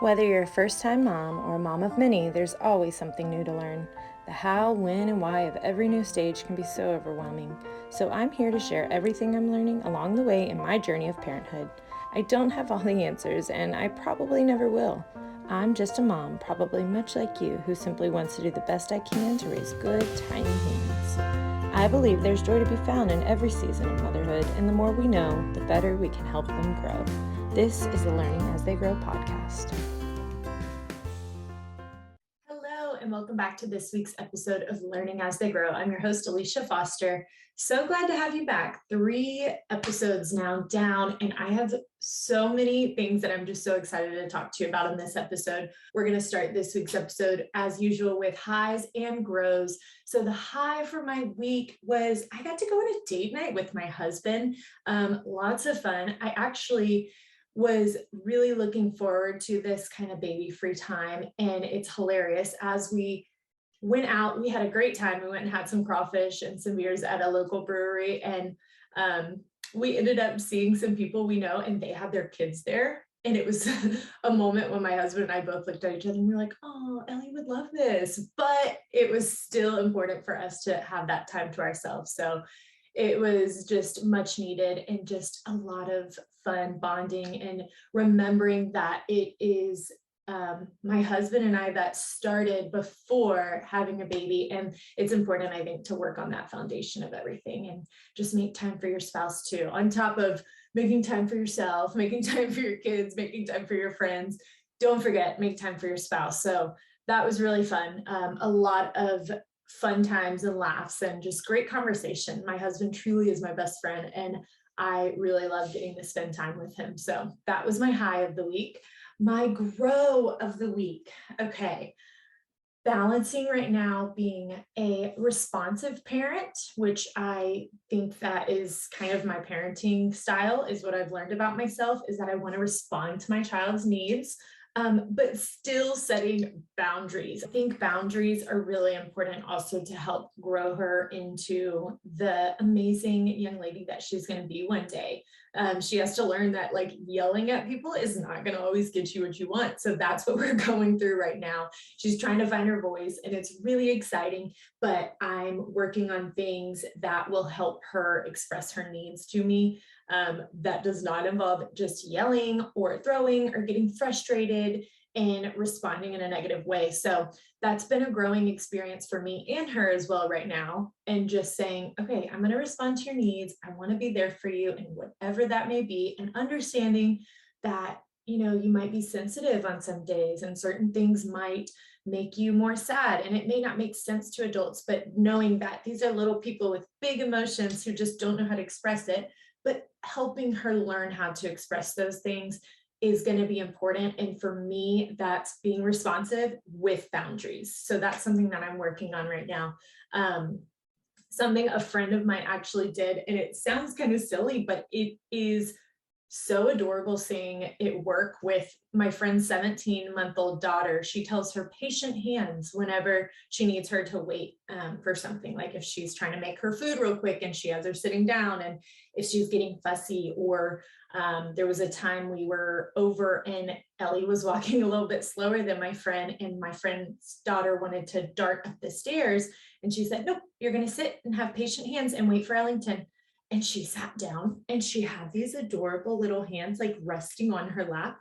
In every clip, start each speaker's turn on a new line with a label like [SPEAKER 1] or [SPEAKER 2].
[SPEAKER 1] Whether you're a first-time mom or a mom of many, there's always something new to learn. The how, when, and why of every new stage can be so overwhelming. So I'm here to share everything I'm learning along the way in my journey of parenthood. I don't have all the answers, and I probably never will. I'm just a mom, probably much like you, who simply wants to do the best I can to raise good, tiny humans. I believe there's joy to be found in every season of motherhood, and the more we know, the better we can help them grow. This is the Learning as They Grow podcast.
[SPEAKER 2] Hello, and welcome back to this week's episode of Learning as They Grow. I'm your host, Alicia Foster. So glad to have you back. 3 episodes now down, and I have so many things that I'm just so excited to talk to you about in this episode. We're going to start this week's episode, as usual, with highs and grows. So the high for my week was I got to go on a date night with my husband. Lots of fun. I actually was really looking forward to this kind of baby free time. And it's hilarious. As we went out, we had a great time. We went and had some crawfish and some beers at a local brewery. And we ended up seeing some people we know, and they had their kids there. And it was a moment when my husband and I both looked at each other and we were like, oh, Ellie would love this. But it was still important for us to have that time to ourselves. So it was just much needed and just a lot of fun bonding and remembering that it is my husband and I that started before having a baby. And it's important, I think, to work on that foundation of everything and just make time for your spouse too, on top of making time for yourself, making time for your kids, making time for your friends. Don't forget, make time for your spouse. So that was really fun. A lot of fun times and laughs and just great conversation. My husband truly is my best friend, and I really love getting to spend time with him. So that was my high of the week. My grow of the week. Okay. Balancing right now being a responsive parent, which I think that is kind of my parenting style, is what I've learned about myself, is that I want to respond to my child's needs, but still setting boundaries. I think boundaries are really important also to help grow her into the amazing young lady that she's going to be one day. She has to learn that like yelling at people is not going to always get you what you want. So that's what we're going through right now. She's trying to find her voice, and it's really exciting, but I'm working on things that will help her express her needs to me. That does not involve just yelling or throwing or getting frustrated and responding in a negative way. So that's been a growing experience for me and her as well right now. And just saying, okay, I'm going to respond to your needs. I want to be there for you, and whatever that may be, and understanding that, you know, you might be sensitive on some days and certain things might make you more sad, and it may not make sense to adults, but knowing that these are little people with big emotions who just don't know how to express it, but helping her learn how to express those things is going to be important. And for me, that's being responsive with boundaries. So that's something that I'm working on right now. Something a friend of mine actually did, and it sounds kind of silly, but it is so adorable seeing it work with my friend's 17-month-old daughter. She tells her patient hands whenever she needs her to wait for something, like if she's trying to make her food real quick and she has her sitting down, and if she's getting fussy, or there was a time we were over and Ellie was walking a little bit slower than my friend, and my friend's daughter wanted to dart up the stairs, and she said, nope, you're going to sit and have patient hands and wait for Ellington. And she sat down and she had these adorable little hands like resting on her lap.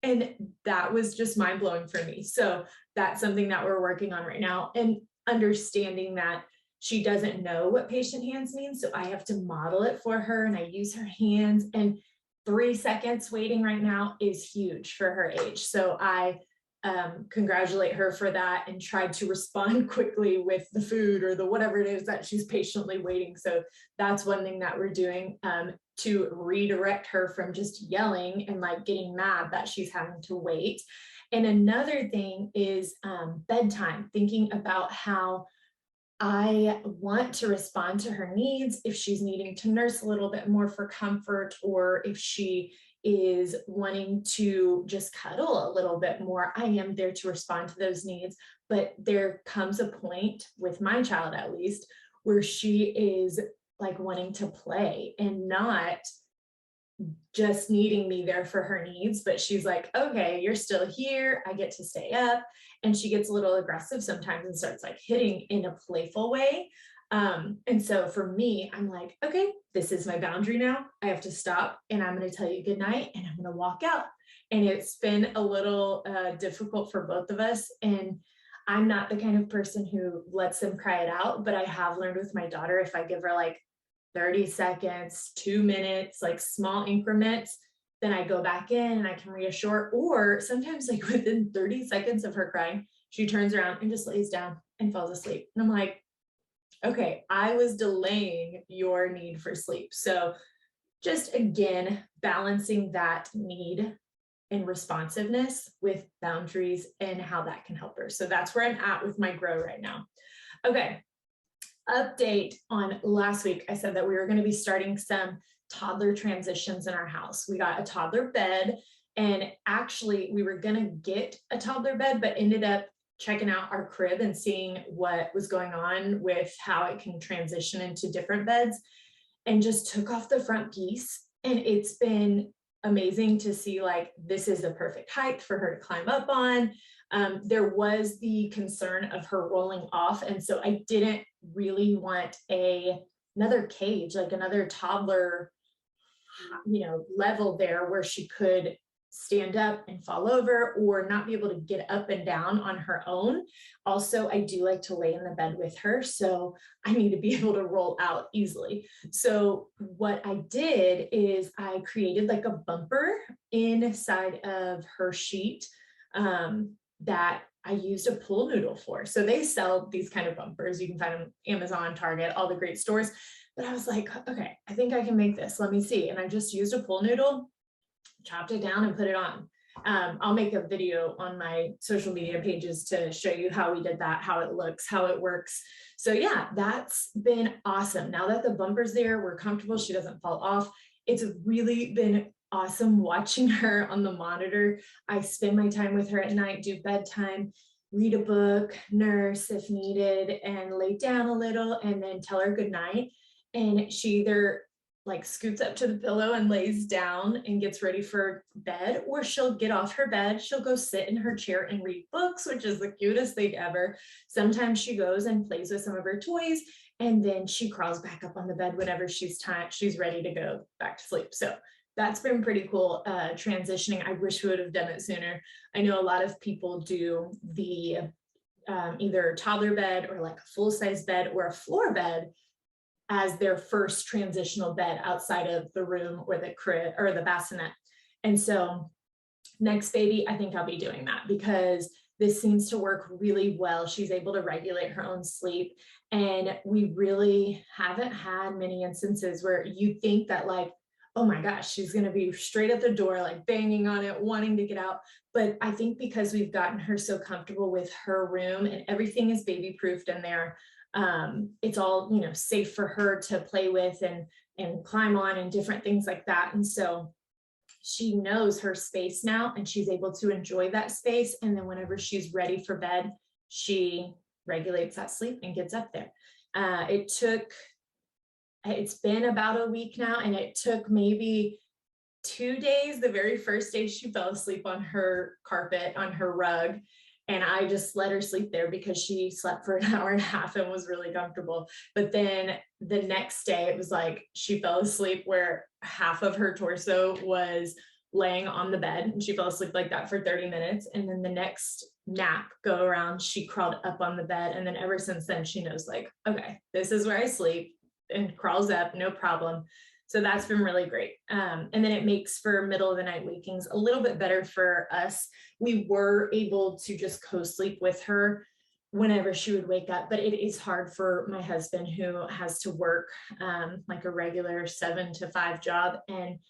[SPEAKER 2] And that was just mind blowing for me. So that's something that we're working on right now, and understanding that she doesn't know what patient hands means. So I have to model it for her, and I use her hands, and 3 seconds waiting right now is huge for her age. So I congratulate her for that and tried to respond quickly with the food or the whatever it is that she's patiently waiting. So that's one thing that we're doing to redirect her from just yelling and like getting mad that she's having to wait. And another thing is bedtime, thinking about how I want to respond to her needs if she's needing to nurse a little bit more for comfort, or if she is wanting to just cuddle a little bit more. I am there to respond to those needs, but there comes a point with my child, at least, where she is like wanting to play and not just needing me there for her needs, but she's like, okay, you're still here. I get to stay up. And she gets a little aggressive sometimes and starts like hitting in a playful way. And so for me, I'm like, okay, this is my boundary now. I have to stop and I'm going to tell you good night and I'm going to walk out. And it's been a little difficult for both of us. And I'm not the kind of person who lets them cry it out, but I have learned with my daughter, if I give her like 30 seconds, 2 minutes, like small increments, then I go back in and I can reassure. Or sometimes, like within 30 seconds of her crying, she turns around and just lays down and falls asleep. And I'm like, okay, I was delaying your need for sleep. So just again, balancing that need and responsiveness with boundaries and how that can help her. So that's where I'm at with my grow right now. Okay, update on last week. I said that we were going to be starting some toddler transitions in our house. We got a toddler bed, and actually we were going to get a toddler bed, but ended up checking out our crib and seeing what was going on with how it can transition into different beds, and just took off the front piece. And it's been amazing to see, like, this is the perfect height for her to climb up on. There was the concern of her rolling off. And so I didn't really want another cage, like another toddler, level there where she could stand up and fall over or not be able to get up and down on her own. Also, I do like to lay in the bed with her, so I need to be able to roll out easily. So what I did is I created like a bumper inside of her sheet that I used a pool noodle for. So they sell these kind of bumpers. You can find them Amazon, Target, all the great stores. But I was like, okay, I think I can make this. Let me see. And I just used a pool noodle, chopped it down and put it on. I'll make a video on my social media pages to show you how we did that, how it looks, how it works. So yeah, that's been awesome. Now that the bumper's there, we're comfortable, she doesn't fall off. It's really been awesome watching her on the monitor. I spend my time with her at night, do bedtime, read a book, nurse if needed, and lay down a little and then tell her good night. And she either like scoots up to the pillow and lays down and gets ready for bed, or she'll get off her bed, she'll go sit in her chair and read books, which is the cutest thing ever. Sometimes she goes and plays with some of her toys, and then she crawls back up on the bed whenever she's ready to go back to sleep. So that's been pretty cool transitioning. I wish we would have done it sooner. I know a lot of people do the either toddler bed or like a full-size bed or a floor bed as their first transitional bed outside of the room or the crib or the bassinet. And so next baby, I think I'll be doing that because this seems to work really well. She's able to regulate her own sleep. And we really haven't had many instances where you think that like, oh my gosh, she's going to be straight at the door, like banging on it, wanting to get out. But I think because we've gotten her so comfortable with her room and everything is baby proofed in there, it's all, safe for her to play with and climb on and different things like that. And so she knows her space now and she's able to enjoy that space. And then whenever she's ready for bed, she regulates that sleep and gets up there. It's been about a week now, and it took maybe 2 days. The very first day she fell asleep on her carpet, on her rug, and I just let her sleep there because she slept for an hour and a half and was really comfortable. But then the next day it was like she fell asleep where half of her torso was laying on the bed, and she fell asleep like that for 30 minutes. And then the next nap go around, she crawled up on the bed. And then ever since then, she knows like, okay, this is where I sleep, and crawls up, no problem. So that's been really great. And then it makes for middle of the night wakings a little bit better for us. We were able to just co-sleep with her whenever she would wake up, but it is hard for my husband who has to work like a regular 7 to 5 job. And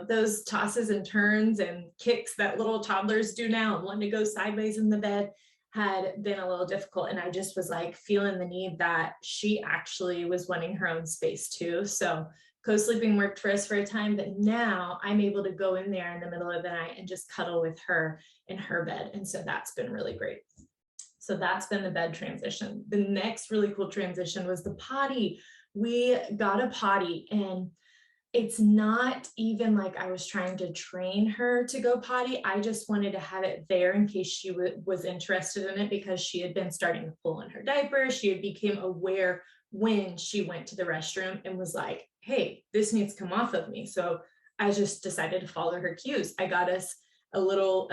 [SPEAKER 2] those tosses and turns and kicks that little toddlers do now and wanting to go sideways in the bed had been a little difficult. And I just was like feeling the need that she actually was wanting her own space too. So co-sleeping worked for us for a time, but now I'm able to go in there in the middle of the night and just cuddle with her in her bed. And so that's been really great. So that's been the bed transition. The next really cool transition was the potty. We got a potty, and it's not even like I was trying to train her to go potty. I just wanted to have it there in case she was interested in it, because she had been starting to pull in her diaper. She had become aware when she went to the restroom and was like, hey, this needs to come off of me. So I just decided to follow her cues. I got us a little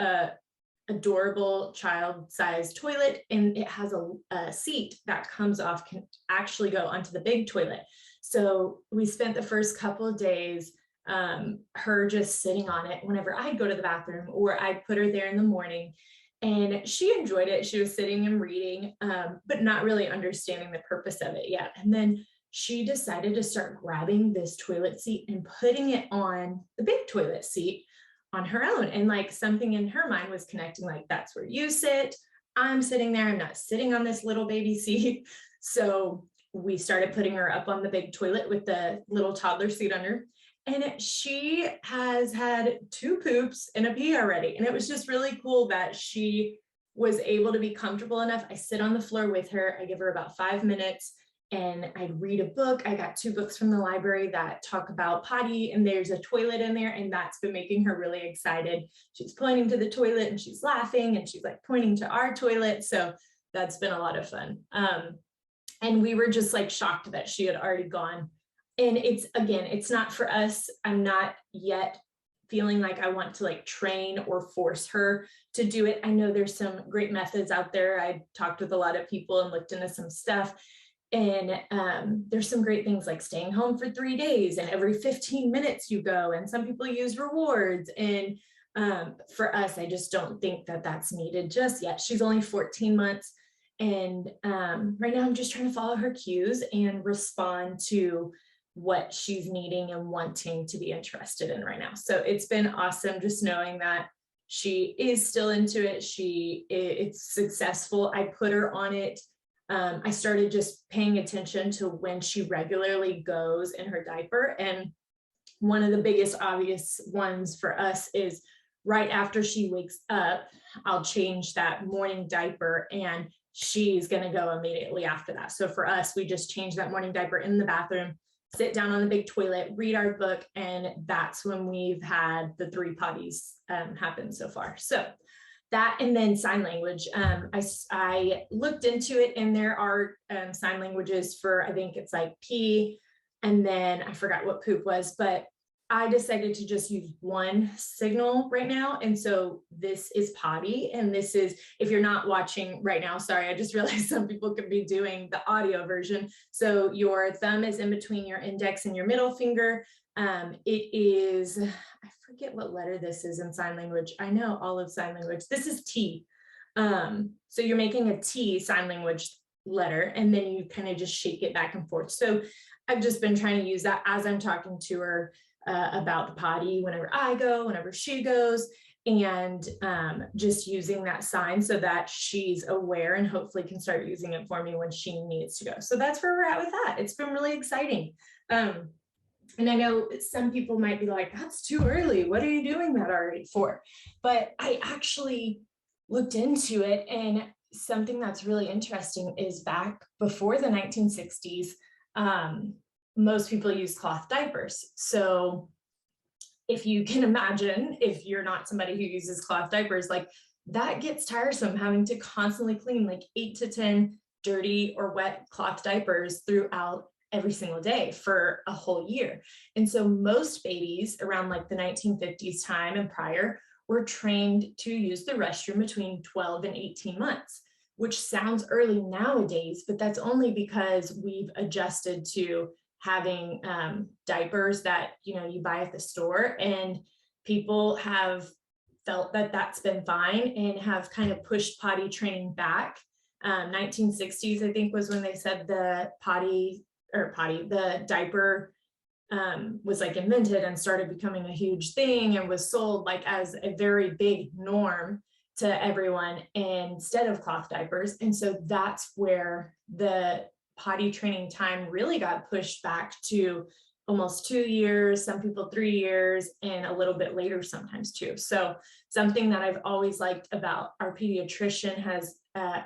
[SPEAKER 2] adorable child-sized toilet, and it has a seat that comes off, can actually go onto the big toilet. So we spent the first couple of days her just sitting on it whenever I'd go to the bathroom, or I'd put her there in the morning, and she enjoyed it. She was sitting and reading, but not really understanding the purpose of it yet. And then she decided to start grabbing this toilet seat and putting it on the big toilet seat on her own. And like something in her mind was connecting, like, that's where you sit. I'm sitting there. I'm not sitting on this little baby seat. So we started putting her up on the big toilet with the little toddler seat under. And she has had 2 poops and a pee already. And it was just really cool that she was able to be comfortable enough. I sit on the floor with her. I give her about 5 minutes and I'd read a book. I got 2 books from the library that talk about potty, and there's a toilet in there, and that's been making her really excited. She's pointing to the toilet and she's laughing, and she's like pointing to our toilet. So that's been a lot of fun. And we were just like shocked that she had already gone. And it's, again, it's not for us. I'm not yet feeling like I want to like train or force her to do it. I know there's some great methods out there. I talked with a lot of people and looked into some stuff. And there's some great things like staying home for 3 days and every 15 minutes you go. And some people use rewards. And for us, I just don't think that that's needed just yet. She's only 14 months. And right now I'm just trying to follow her cues and respond to what she's needing and wanting to be interested in right now. So it's been awesome just knowing that she is still into it. It's successful. I put her on it. I started just paying attention to when she regularly goes in her diaper. And one of the biggest obvious ones for us is right after she wakes up, I'll change that morning diaper and she's going to go immediately after that. So for us, we just change that morning diaper in the bathroom, sit down on the big toilet, read our book, and that's when we've had the 3 potties happen so far. So that, and then sign language. I looked into it, and there are sign languages for, I think it's like pee, and then I forgot what poop was, but I decided to just use one signal right now. And so this is potty. And this is, if you're not watching right now, sorry, I just realized some people could be doing the audio version. So your thumb is in between your index and your middle finger. It is, I forget what letter this is in sign language. I know all of sign language. This is T. So you're making a T sign language letter, and then you kind of just shake it back and forth. So I've just been trying to use that as I'm talking to her about the potty, whenever I go, whenever she goes, and just using that sign so that she's aware and hopefully can start using it for me when she needs to go. So that's where we're at with that. It's been really exciting. And I know some people might be like, that's too early. What are you doing that already for? But I actually looked into it, and something that's really interesting is back before the 1960s, most people use cloth diapers. So if you can imagine, if you're not somebody who uses cloth diapers, like that gets tiresome, having to constantly clean like 8 to 10 dirty or wet cloth diapers throughout every single day for a whole year. And so most babies around like the 1950s time and prior were trained to use the restroom between 12 and 18 months, which sounds early nowadays, but that's only because we've adjusted to having diapers that, you know, you buy at the store, and people have felt that that's been fine and have kind of pushed potty training back. 1960s, I think, was when they said the the diaper was like invented and started becoming a huge thing and was sold like as a very big norm to everyone instead of cloth diapers. And so that's where the potty training time really got pushed back to almost 2 years, some people 3 years, and a little bit later sometimes too. So something that I've always liked about our pediatrician has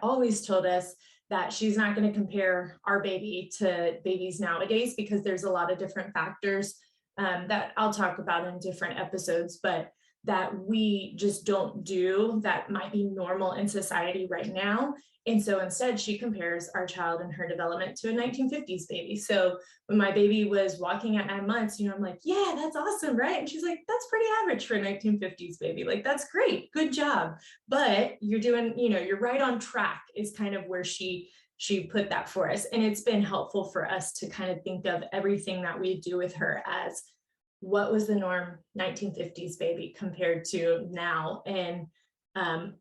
[SPEAKER 2] always told us that she's not going to compare our baby to babies nowadays, because there's a lot of different factors that I'll talk about in different episodes, but that we just don't do that might be normal in society right now. And so instead, she compares our child and her development to a 1950s baby. So when my baby was walking at 9 months, I'm like, yeah, that's awesome, right? And she's like, that's pretty average for a 1950s baby. Like, that's great. Good job. But you're doing, you're right on track is kind of where she put that for us. And it's been helpful for us to kind of think of everything that we do with her as what was the norm 1950s baby compared to now. And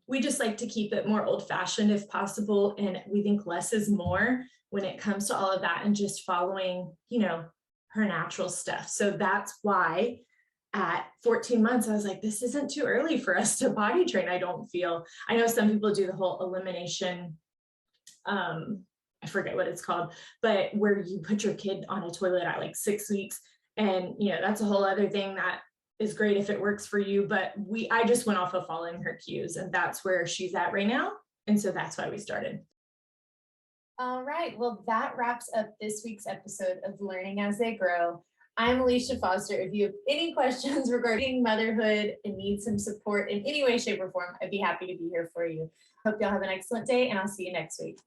[SPEAKER 2] we just like to keep it more old fashioned if possible. And we think less is more when it comes to all of that and just following, her natural stuff. So that's why at 14 months, I was like, this isn't too early for us to potty train. I don't feel, I know some people do the whole elimination. I forget what it's called, but where you put your kid on a toilet at like 6 weeks. And, that's a whole other thing that is great if it works for you. But I just went off of following her cues, and that's where she's at right now. And so that's why we started. All right. Well, that wraps up this week's episode of Learning as They Grow. I'm Alicia Foster. If you have any questions regarding motherhood and need some support in any way, shape, or form, I'd be happy to be here for you. Hope y'all have an excellent day, and I'll see you next week.